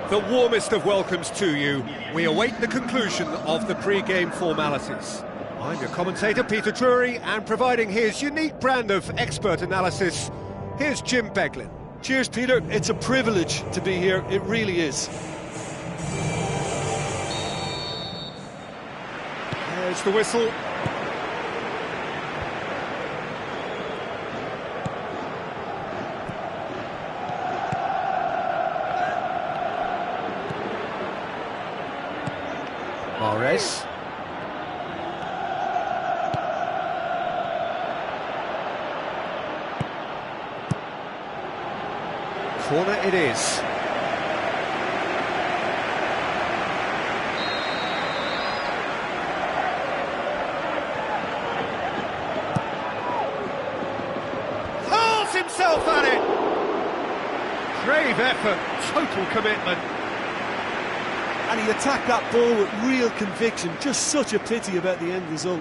The warmest of welcomes to you. We await the conclusion of the pre-game formalities. I'm your commentator, Peter Drury, and providing his unique brand of expert analysis, here's Jim Beglin. Cheers, Peter. It's a privilege to be here. It really is. There's the whistle. Mahrez. Corner it is. Hurls himself at it. Brave effort, total commitment. And he attacked that ball with real conviction. Just such a pity about the end result.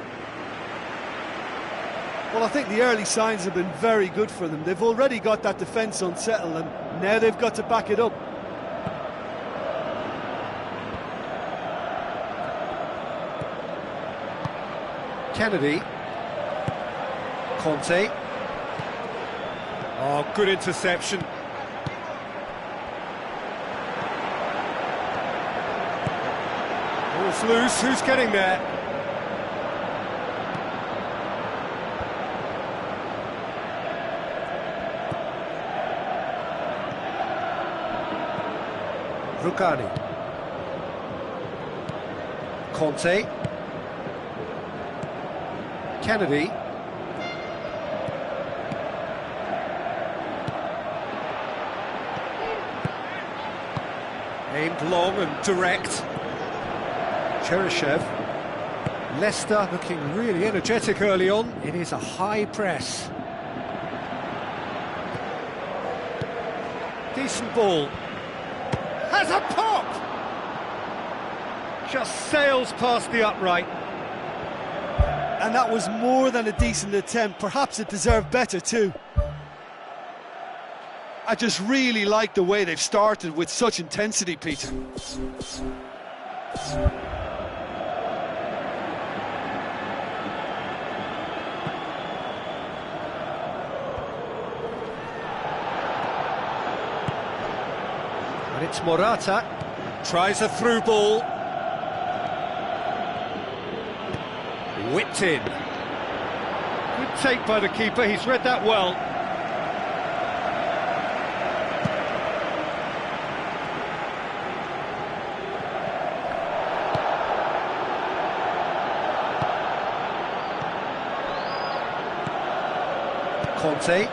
Well, I think the early signs have been very good for them. They've already got that defence unsettled, and now they've got to back it up. Kennedy. Conte. Oh, good interception. Ball's loose, who's getting there? Rugani. Conte. Kennedy. Aimed long and direct. Cheryshev. Leicester looking really energetic early on. It is a high press. Decent ball. Has a pop! Just sails past the upright. And that was more than a decent attempt. Perhaps it deserved better too. I just really like the way they've started with such intensity, Peter. And it's Morata. Tries a through ball. Whipped in. Good take by the keeper, he's read that well. Conte.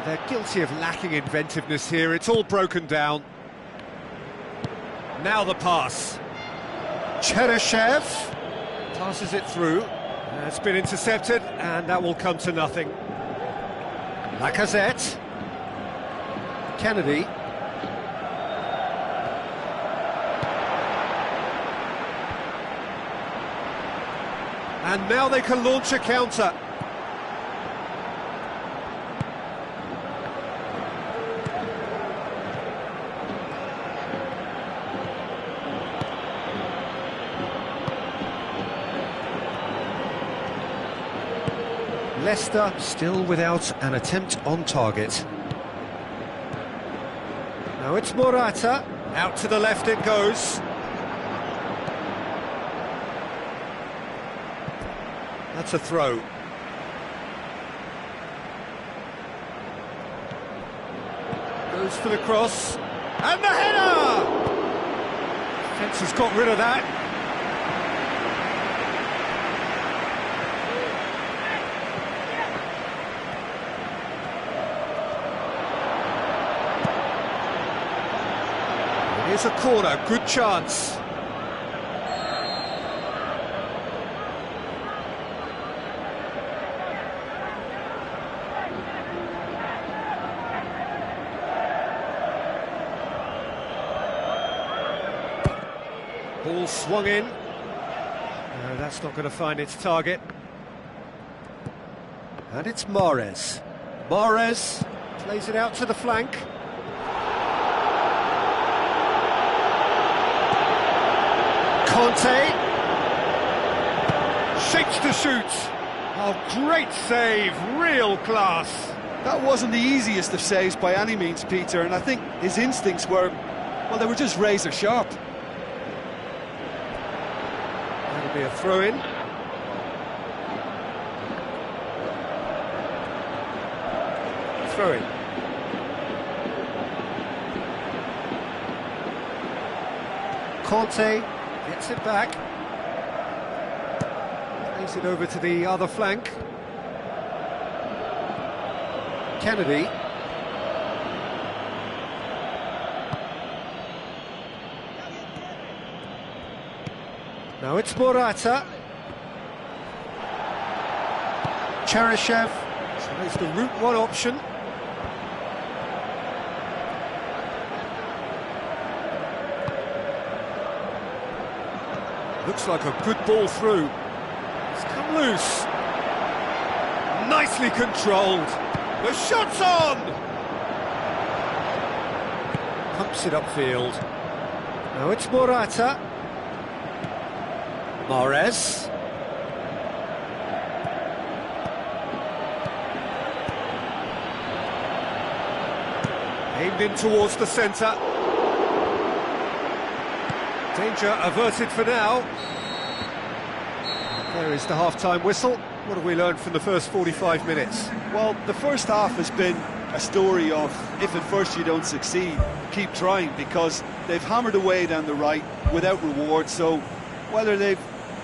They're guilty of lacking inventiveness here, it's all broken down. Now the pass. Cheryshev passes it through. It's been intercepted, and that will come to nothing. Lacazette. Kennedy. And now they can launch a counter. Leicester still without an attempt on target. Now it's Morata. Out to the left it goes. That's a throw. Goes for the cross. And the header! Defence has got rid of that. Here's a corner, good chance. Ball swung in. No, that's not going to find its target. And it's Mahrez. Mahrez plays it out to the flank. Conte. Shapes to shoot. Oh, great save, real class. That wasn't the easiest of saves by any means, Peter, and I think his instincts were, well, they were just razor sharp. That'll be a throw-in. Throw-in. Conte gets it back. Plays it over to the other flank. Kennedy. Now it's Morata. Cheryshev tries the route one option. Looks like a good ball through. It's come loose. Nicely controlled. The shot's on! Pumps it upfield. Now it's Morata. Mahrez. Aimed in towards the centre. Danger averted for now. There is the half-time whistle. What have we learned from the first 45 minutes? Well, the first half has been a story of, if at first you don't succeed, keep trying, because they've hammered away down the right without reward, so whether they've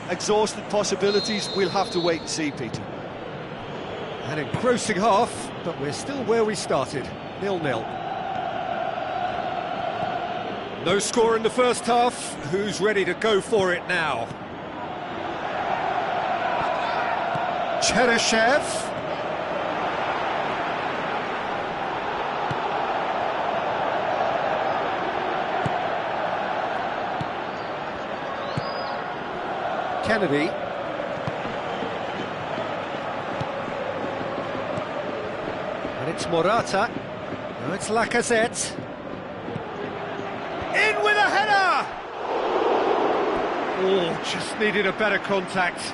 exhausted possibilities, we'll have to wait and see, Peter. An engrossing half, but we're still where we started, 0-0. No score in the first half. Who's ready to go for it now? Cheryshev. Kennedy. And it's Morata. Now it's Lacazette. In with a header! Oh, just needed a better contact.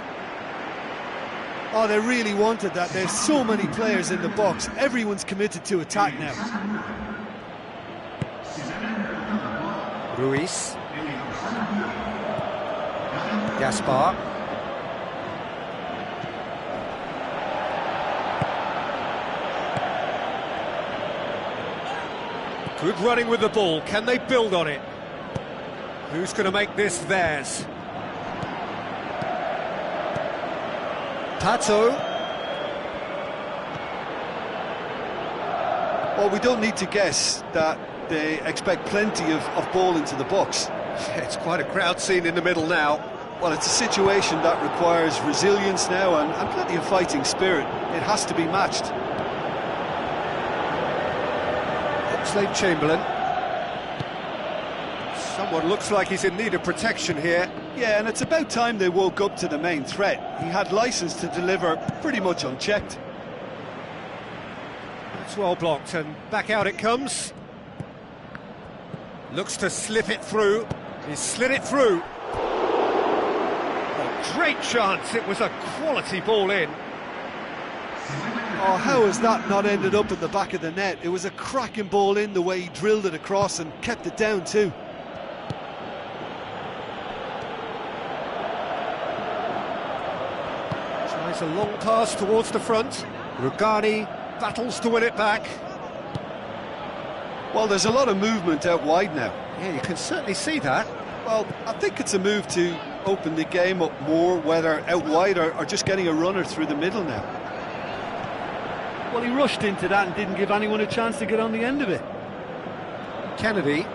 Oh, they really wanted that. There's so many players in the box. Everyone's committed to attack now. Ruiz. Gaspar. Good running with the ball. Can they build on it? Who's going to make this theirs? Pato. Well, we don't need to guess that they expect plenty of ball into the box. Yeah, it's quite a crowd scene in the middle now. Well, it's a situation that requires resilience now and plenty of fighting spirit. It has to be matched. Oxlade-Chamberlain. Someone looks like he's in need of protection here. Yeah, and it's about time they woke up to the main threat. He had licence to deliver pretty much unchecked. That's well blocked, and back out it comes. Looks to slip it through. He slid it through. Oh, great chance. It was a quality ball in. Oh, how has that not ended up in the back of the net? It was a cracking ball in, the way he drilled it across and kept it down too. Tries a long pass towards the front. Rugani battles to win it back. Well, there's a lot of movement out wide now. Yeah, you can certainly see that. Well, I think it's a move to open the game up more, whether out wide or just getting a runner through the middle now. Well, he rushed into that and didn't give anyone a chance to get on the end of it. Kennedy.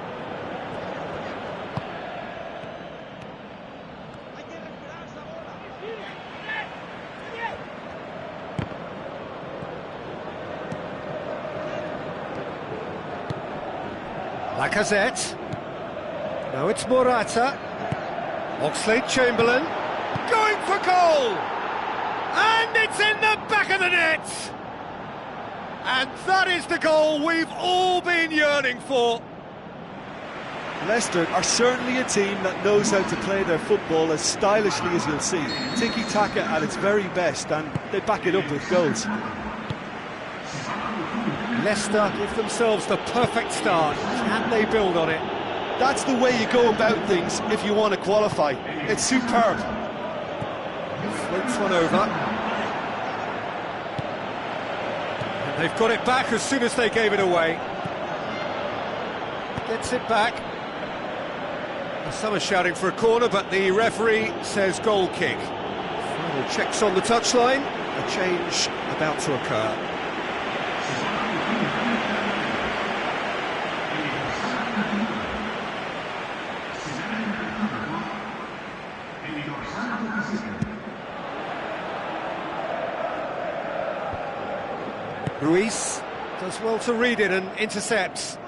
Lacazette. Now it's Morata. Oxlade-Chamberlain. Going for goal! And it's in the back of the net! And that is the goal we've all been yearning for. Leicester are certainly a team that knows how to play their football as stylishly as you'll see. Tiki-taka at its very best, and they back it up with goals. Leicester give themselves the perfect start. Can they build on it? That's the way you go about things if you want to qualify. It's superb. Floats one over. And they've got it back as soon as they gave it away. Gets it back. Some are shouting for a corner, but the referee says goal kick. Final checks on the touchline. A change about to occur. Ruiz does well to read it and intercepts.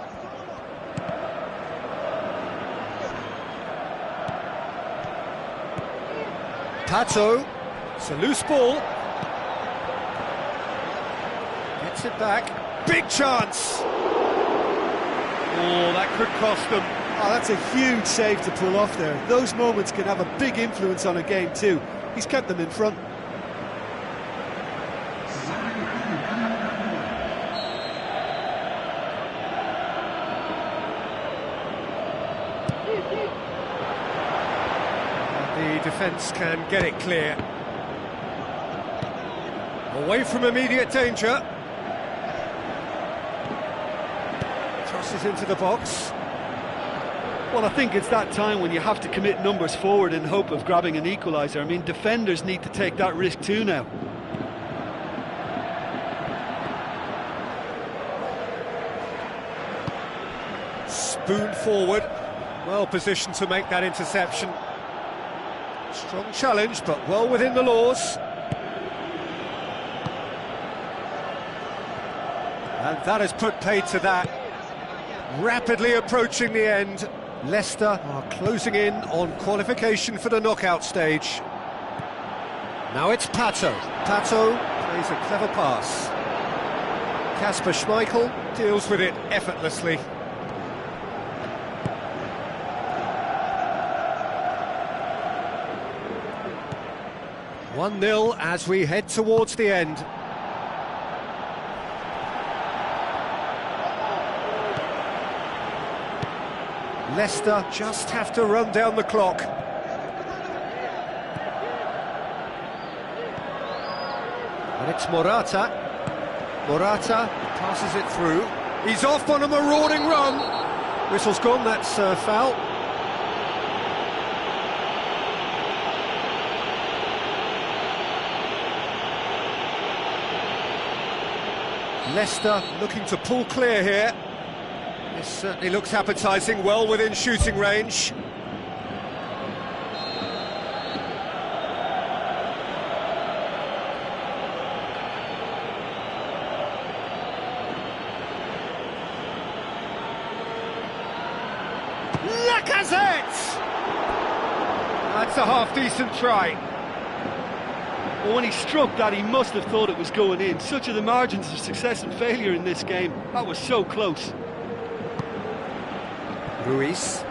Pato, it's a loose ball. Gets it back. Big chance! Oh, that could cost them. Oh, that's a huge save to pull off there. Those moments can have a big influence on a game too. He's kept them in front. The defence can get it clear. Away from immediate danger. Crosses into the box. Well, I think it's that time when you have to commit numbers forward in hope of grabbing an equaliser. I mean, defenders need to take that risk too now. Spoon forward. Well positioned to make that interception. Strong challenge, but well within the laws. And that has put paid to that. Rapidly approaching the end. Leicester are closing in on qualification for the knockout stage. Now it's Pato. Pato plays a clever pass. Kasper Schmeichel deals with it effortlessly. (1-0) as we head towards the end. Leicester just have to run down the clock. And it's Morata. Morata passes it through. He's off on a marauding run. Whistle's gone, that's foul. Leicester looking to pull clear here. This certainly looks appetising, well within shooting range. Lacazette! That's a half-decent try. Well, when he struck that, he must have thought it was going in. Such are the margins of success and failure in this game. That was so close. Ruiz.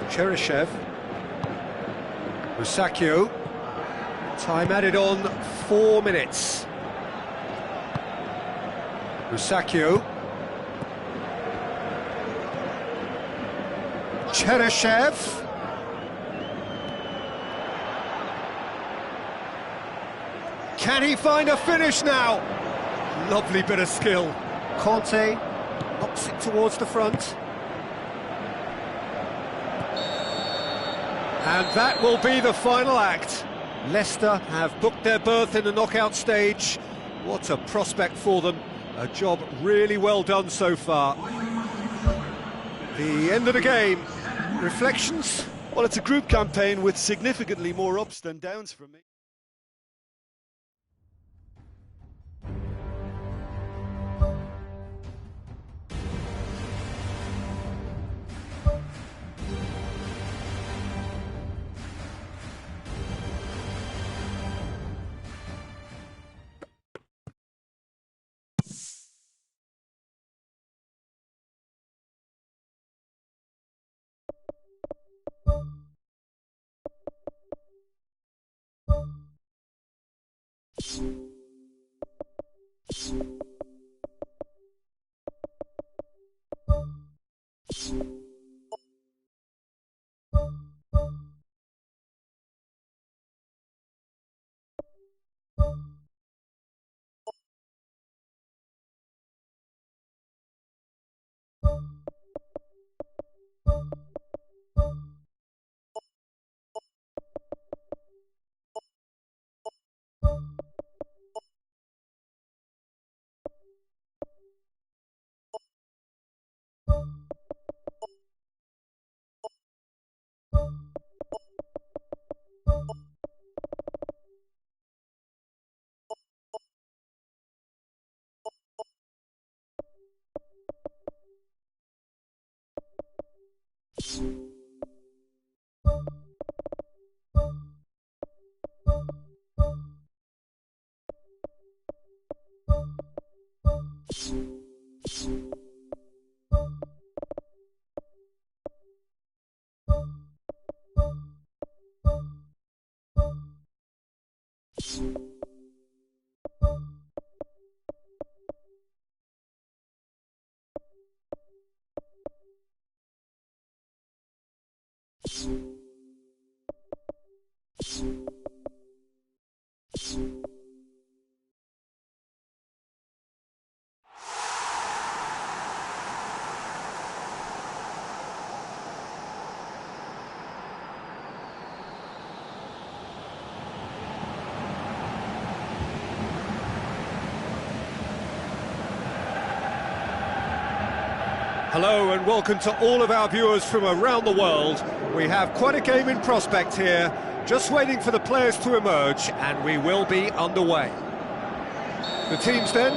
Cheryshev. Rusakio. Time added on 4 minutes. Rusakio. Cheryshev. Can he find a finish now? Lovely bit of skill. Conte knocks it towards the front. And that will be the final act. Leicester have booked their berth in the knockout stage. What a prospect for them. A job really well done so far. The end of the game. Reflections? Well, it's a group campaign with significantly more ups than downs for me. Hello and welcome to all of our viewers from around the world. We have quite a game in prospect here, just waiting for the players to emerge, and we will be underway. The teams then,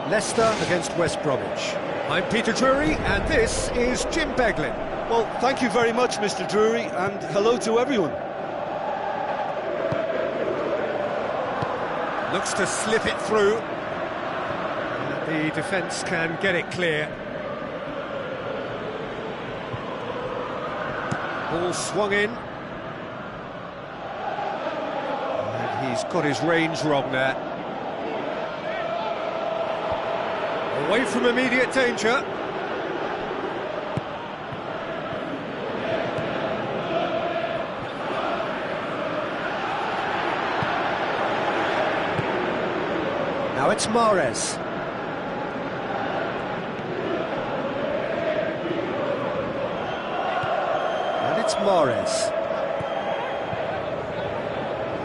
Leicester against West Bromwich. I'm Peter Drury, and this is Jim Beglin. Well, thank you very much, Mr. Drury, and hello to everyone. Looks to slip it through. The defence can get it clear. Ball swung in. And he's got his range wrong there. Away from immediate danger. Now it's Mahrez. It's Mahrez.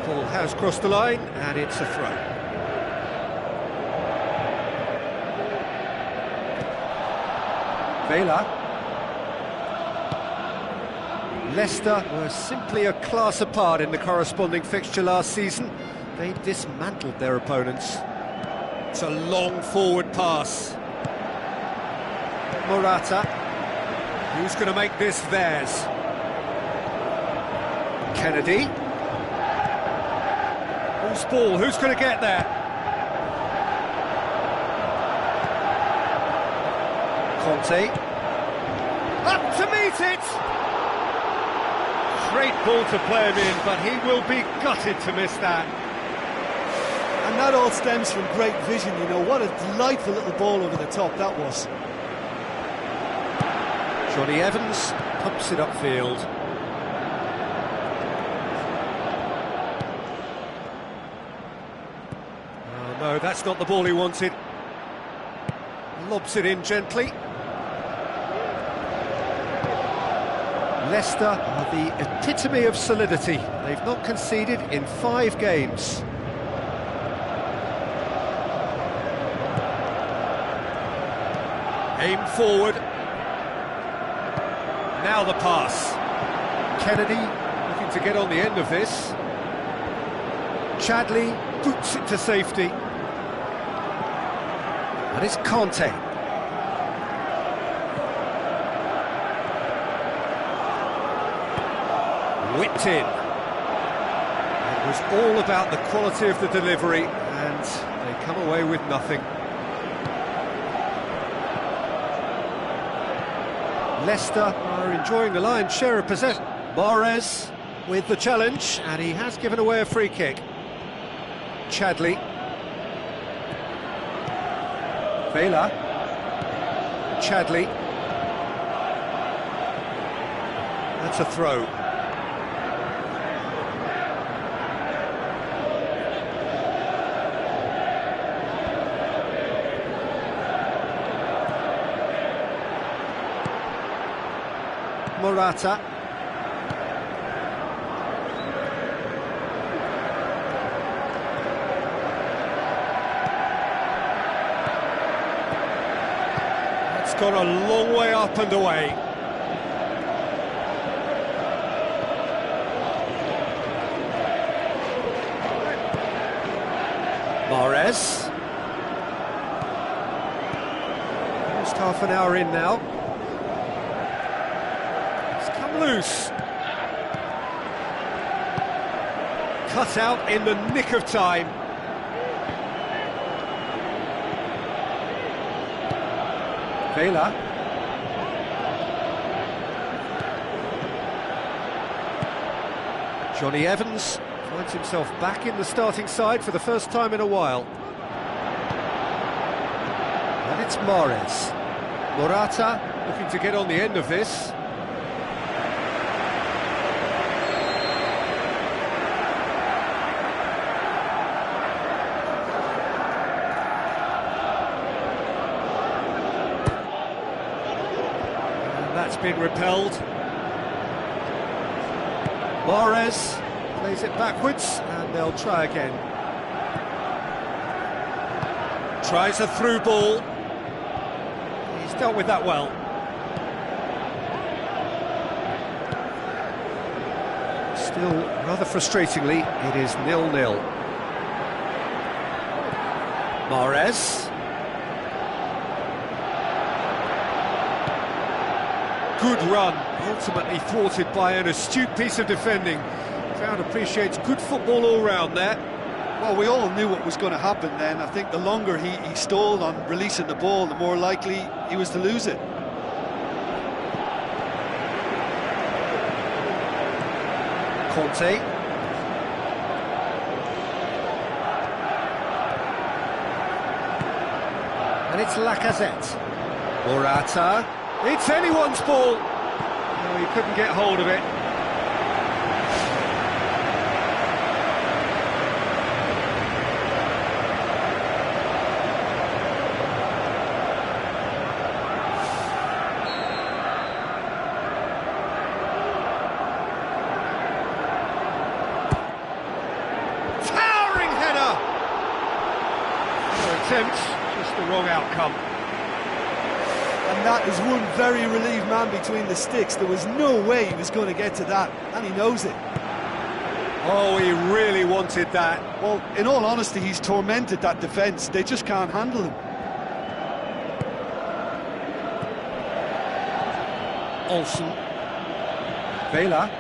Ball has crossed the line, and it's a throw. Vela. Leicester were simply a class apart in the corresponding fixture last season. They dismantled their opponents. It's a long forward pass. Morata. Who's going to make this theirs? Kennedy. Who's ball? Who's going to get there? Conte. Up to meet it! Great ball to play him in, but he will be gutted to miss that. And that all stems from great vision, you know. What a delightful little ball over the top that was. Johnny Evans pumps it upfield. No, that's not the ball he wanted. Lobs it in gently. Leicester are the epitome of solidity. They've not conceded in 5 games. Aim forward. Now the pass. Kennedy looking to get on the end of this. Chadley boots it to safety. And it's Conte. Whipped in. It was all about the quality of the delivery, and they come away with nothing. Leicester are enjoying the lion's share of possession. Mahrez with the challenge, and he has given away a free kick. Chadley. Vela. Chadley. That's a throw. Morata. It's gone a long way up and away. Mahrez. Almost half an hour in now. Loose. Cut out in the nick of time. Vela. Johnny Evans finds himself back in the starting side for the first time in a while. And it's Mahrez. Morata looking to get on the end of this. That's been repelled. Mahrez plays it backwards, and they'll try again. Tries a through ball. He's dealt with that well. Still, rather frustratingly, it is 0-0. Mahrez. Good run, ultimately thwarted by an astute piece of defending. Crowd appreciates good football all round there. Well, we all knew what was going to happen then. I think the longer he stalled on releasing the ball, the more likely he was to lose it. Conte. And it's Lacazette. Morata. It's anyone's ball. Oh, he couldn't get hold of it. Towering header. No attempt, just the wrong outcome. And that is one very relieved man between the sticks. There was no way he was going to get to that, and he knows it. Oh, he really wanted that. Well, in all honesty, he's tormented that defence. They just can't handle him. Olsen. Vela.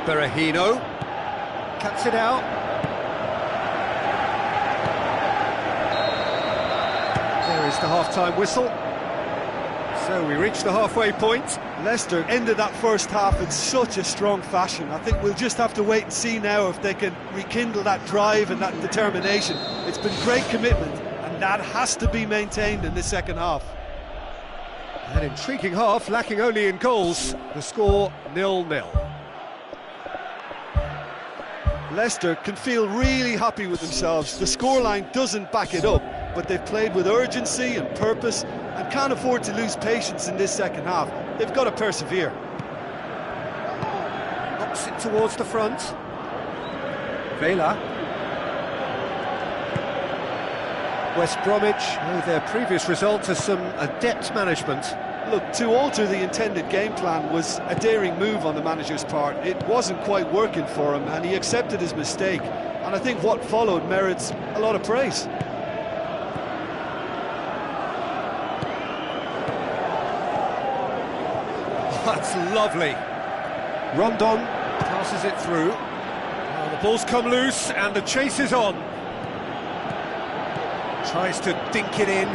Berahino. Cuts it out. There is the half-time whistle. So we reach the halfway point. Leicester ended that first half in such a strong fashion. I think we'll just have to wait and see now if they can rekindle that drive and that determination. It's been great commitment, and that has to be maintained in the second half. An intriguing half, lacking only in goals. The score 0-0. Leicester can feel really happy with themselves. The scoreline doesn't back it up, but they've played with urgency and purpose and can't afford to lose patience in this second half. They've got to persevere. Knocks it towards the front. Vela. West Bromwich owe their previous result to some adept management. Look, to alter the intended game plan was a daring move on the manager's part. It wasn't quite working for him, and he accepted his mistake. And I think what followed merits a lot of praise. That's lovely. Rondon passes it through. Well, the ball's come loose and the chase is on. Tries to dink it in.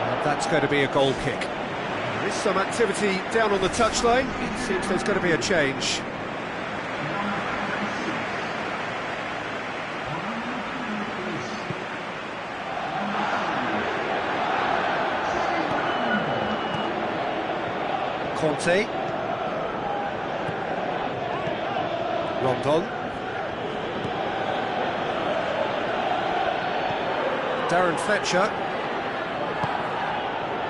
And that's going to be a goal kick. There is some activity down on the touchline. It seems there's going to be a change. Conte. Rondon. Darren Fletcher.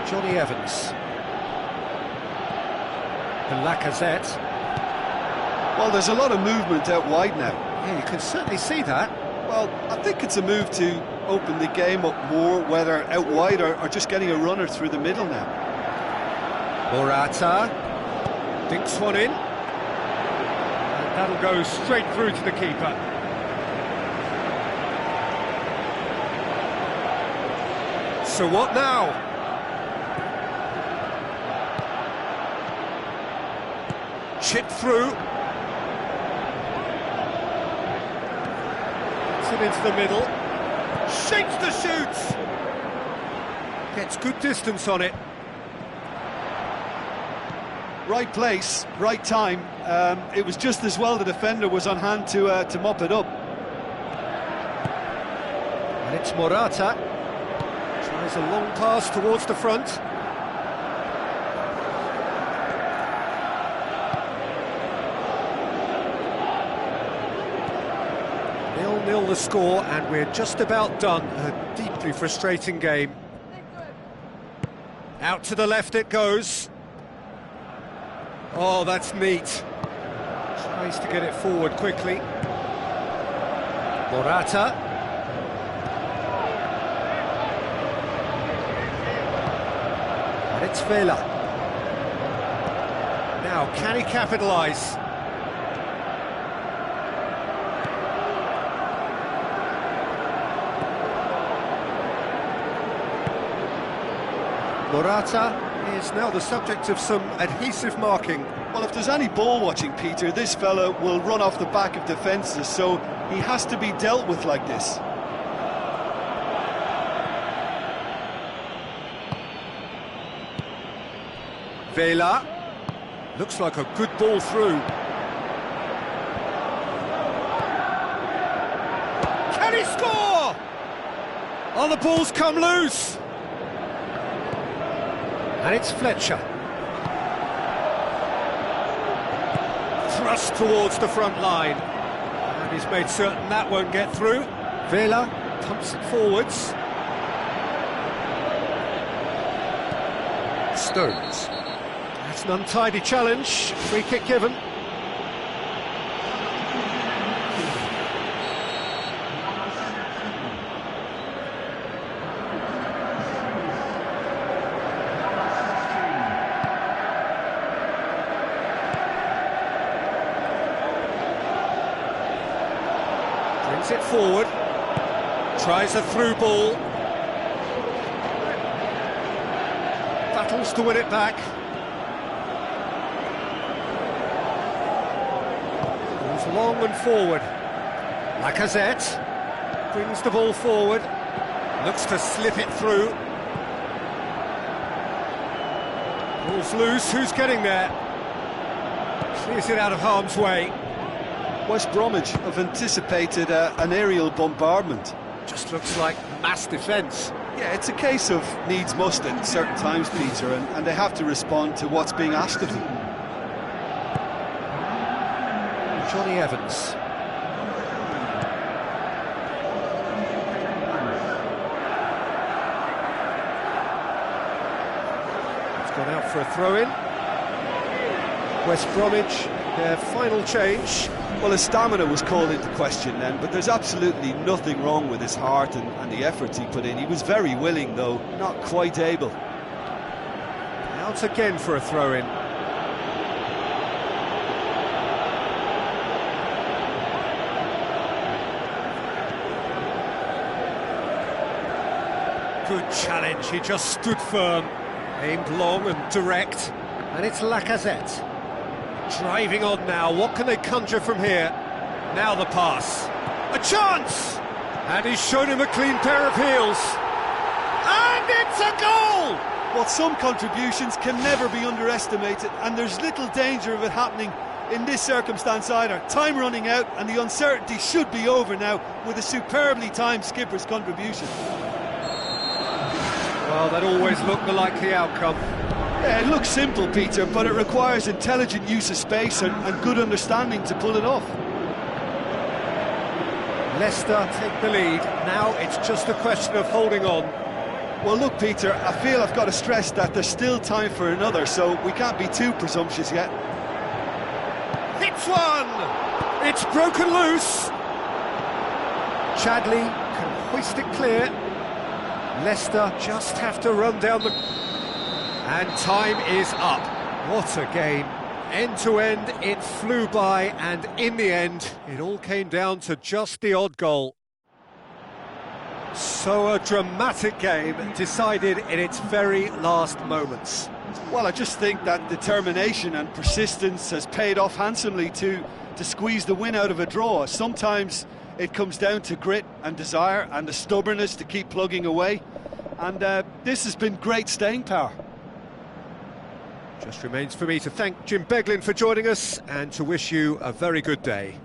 Johnny Evans. And Lacazette. Well, there's a lot of movement out wide now. Yeah, you can certainly see that. Well, I think it's a move to open the game up more, whether out wide or just getting a runner through the middle now. Morata dinks one in, and that'll go straight through to the keeper. So what now? Chip through. Gets it into the middle. Shakes the shoots. Gets good distance on it. Right place, right time. It was just as well the defender was on hand to mop it up. And it's Morata. Tries a long pass towards the front. 0-0 the score, and we're just about done. A deeply frustrating game. Out to the left it goes. Oh, that's neat. Tries to get it forward quickly. Morata. And it's Vela. Now, can he capitalise? Morata is now the subject of some adhesive marking. Well, if there's any ball watching, Peter, this fella will run off the back of defences, so he has to be dealt with like this. Vela. Looks like a good ball through. Can he score? Oh, the ball's come loose. And it's Fletcher. Thrust towards the front line. And he's made certain that won't get through. Vela pumps it forwards. Stones. That's an untidy challenge. Free kick given. Brings it forward, tries a through ball, battles to win it back. Goes long and forward. Lacazette brings the ball forward, looks to slip it through. Ball's loose, who's getting there? Clears it out of harm's way. West Bromwich have anticipated an aerial bombardment. Just looks like mass defence. Yeah, it's a case of needs must at certain times, Peter, and they have to respond to what's being asked of them. Johnny Evans. It's gone out for a throw-in. West Bromwich, their final change. Well, his stamina was called into question then, but there's absolutely nothing wrong with his heart and the efforts he put in. He was very willing, though, not quite able. Out again for a throw-in. Good challenge, he just stood firm, aimed long and direct, and it's Lacazette. Driving on now, what can they conjure from here? Now the pass. A chance! And he's shown him a clean pair of heels. And it's a goal! Well, some contributions can never be underestimated, and there's little danger of it happening in this circumstance either. Time running out, and the uncertainty should be over now with a superbly timed skipper's contribution. Well, that always looked the likely outcome. Yeah, it looks simple, Peter, but it requires intelligent use of space and good understanding to pull it off. Leicester take the lead. Now it's just a question of holding on. Well, look, Peter, I feel I've got to stress that there's still time for another, so we can't be too presumptuous yet. Hits one! It's broken loose! Chadley can hoist it clear. Leicester just have to run down the... And time is up. What a game. End to end, it flew by, and in the end, it all came down to just the odd goal. So a dramatic game, decided in its very last moments. Well, I just think that determination and persistence has paid off handsomely to squeeze the win out of a draw. Sometimes it comes down to grit and desire and the stubbornness to keep plugging away. And this has been great staying power. Just remains for me to thank Jim Beglin for joining us and to wish you a very good day.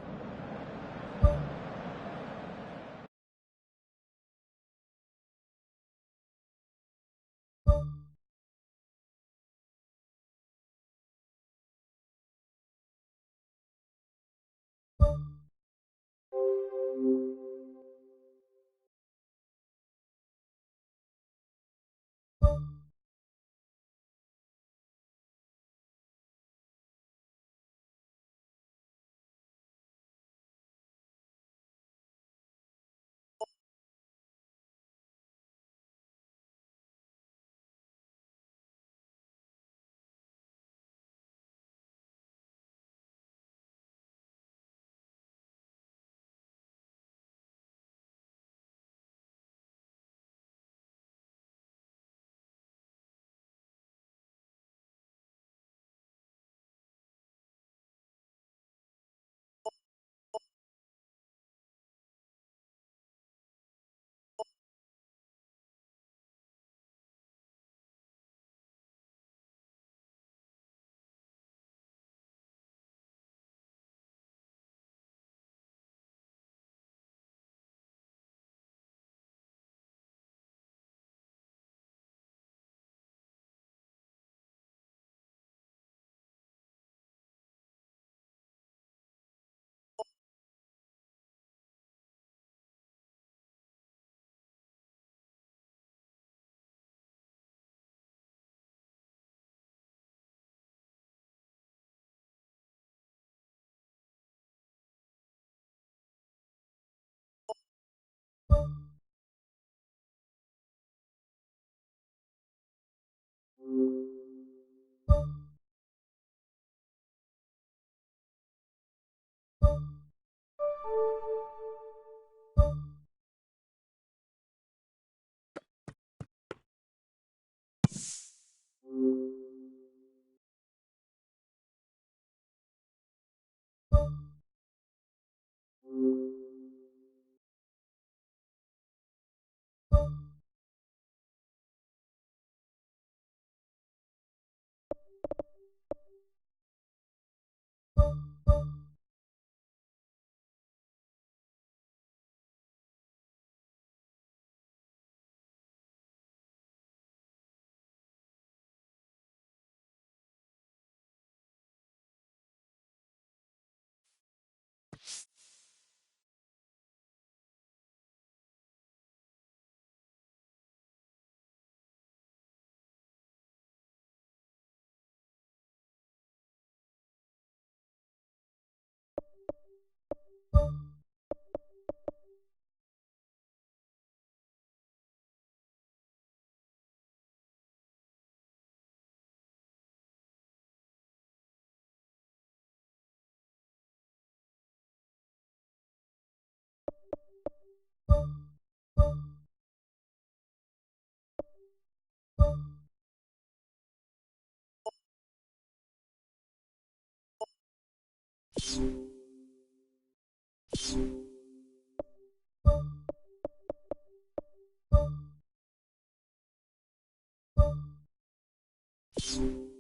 You